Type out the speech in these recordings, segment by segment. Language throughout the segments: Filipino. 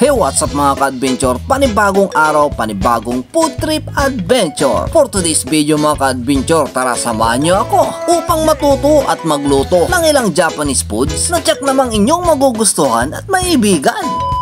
Hey, what's up mga ka-adventure? Panibagong araw, panibagong food trip adventure. For today's video mga ka-adventure, tara samahan nyo ako upang matuto at magluto ng ilang Japanese foods na tiyak namang inyong magugustuhan at maibigan.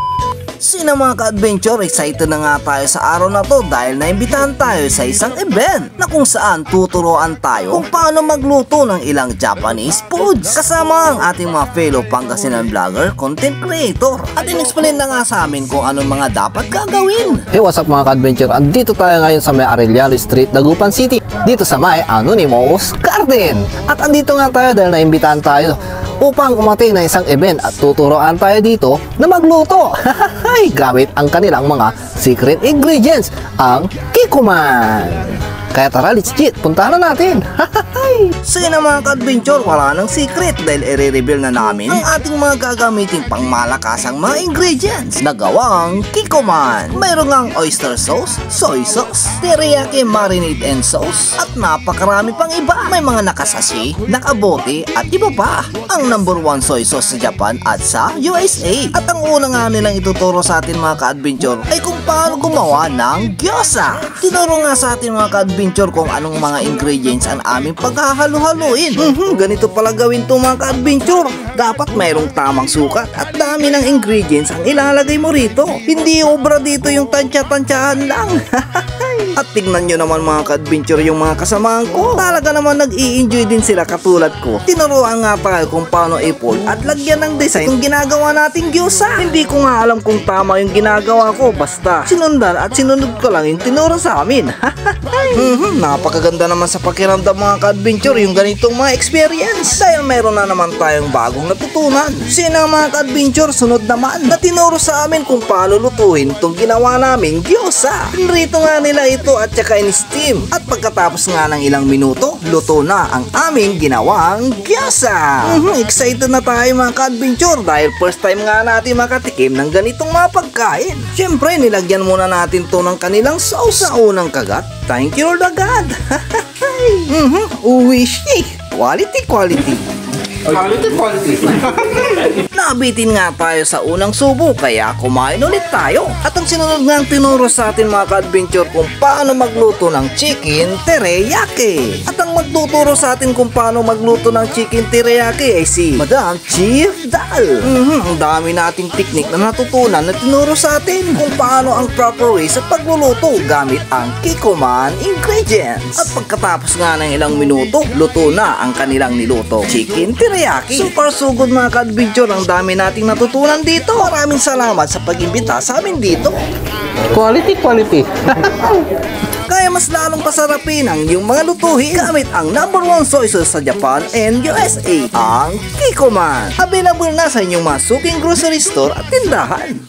Sino mga ka-adventure, excited na nga tayo sa araw na to dahil naimbitahan tayo sa isang event na kung saan tuturuan tayo kung paano magluto ng ilang Japanese foods kasama ang ating mga fellow Pangasinan vlogger, content creator, at in-explain na nga sa amin kung anong mga dapat gagawin. Hey, what's up mga ka-adventure? Andito tayo ngayon sa may Arellano Street, Dagupan City, dito sa may Anonymous Garden. At andito nga tayo dahil naimbitahan tayo upang umating na isang event at tuturuan tayo dito na magluto gamit ang kanilang mga secret ingredients, ang Kikkoman. Kaya tara, let's get, puntahan na natin. Sige na mga ka-adventure, wala nang secret dahil i-reveal na namin ang ating mga gagamiting pangmalakasang mga ingredients na gawang Kikkoman. Mayroon ngang oyster sauce, soy sauce, teriyaki marinade and sauce, at napakarami pang iba. May mga nakasashi, nakabote, at iba pa. Ang #1 soy sauce sa Japan at sa USA. At ang una nga nilang ituturo sa atin mga ka-adventure ay kung paano gumawa ng gyoza. Tinuro nga sa atin mga ka-adventure kung anong mga ingredients ang aming paghahalu-haluin. Ganito pala gawin to mga ka-adventure. Dapat mayroong tamang sukat at dami ng ingredients ang ilalagay mo rito. Hindi obra dito yung tansya-tansyahan lang. At tignan nyo naman mga ka-adventure yung mga kasamahan ko. Talaga naman nag-i-enjoy din sila katulad ko. Tinuruan nga tayo kung paano i-fold at lagyan ng design kung ginagawa nating gyoza. Hindi ko nga alam kung tama yung ginagawa ko. Basta sinundan at sinunod ko lang yung tinuro sa amin. Napakaganda naman sa pakiramdam mga ka-adventure yung ganitong mga experience. Dahil mayroon na naman tayong bagong natutunan. Sino mga ka-adventure sunod naman na tinuro sa amin kung paano lutuin itong ginawa namin gyoza. Pinrito nga nila ito at saka in-steam. At pagkatapos nga ng ilang minuto, luto na ang aming ginawang gyoza. Excited na tayo mga ka-adventure dahil first time nga natin makatikim ng ganitong mga pagkain. Siyempre, nilagyan muna natin to ng kanilang sauce sa unang kagat. Thank you Lord God. Uwishi. Quality. Quality. Nabitin nga tayo sa unang subo kaya kumain ulit tayo. At ang sinunod nga ang tinuro sa atin mga ka-adventure kung paano magluto ng chicken teriyaki. At ang magtuturo sa atin kung paano magluto ng chicken teriyaki ay si Madam Chief Dal. Ang dami nating technique na natutunan na tinuro sa atin kung paano ang proper way sa pagluluto gamit ang Kikkoman ingredients. At pagkatapos nga ng ilang minuto, luto na ang kanilang niluto chicken teriyaki. Super sugod mga ka-adventure, ang dami nating natutunan dito. Maraming salamat sa pag-imbita sa amin dito. Quality. Kaya mas lalong pasarapin ang iyong mga lutuhin gamit ang #1 soy sauce sa Japan and USA, ang Kikkoman. Available na sa inyong mga suking grocery store at tindahan.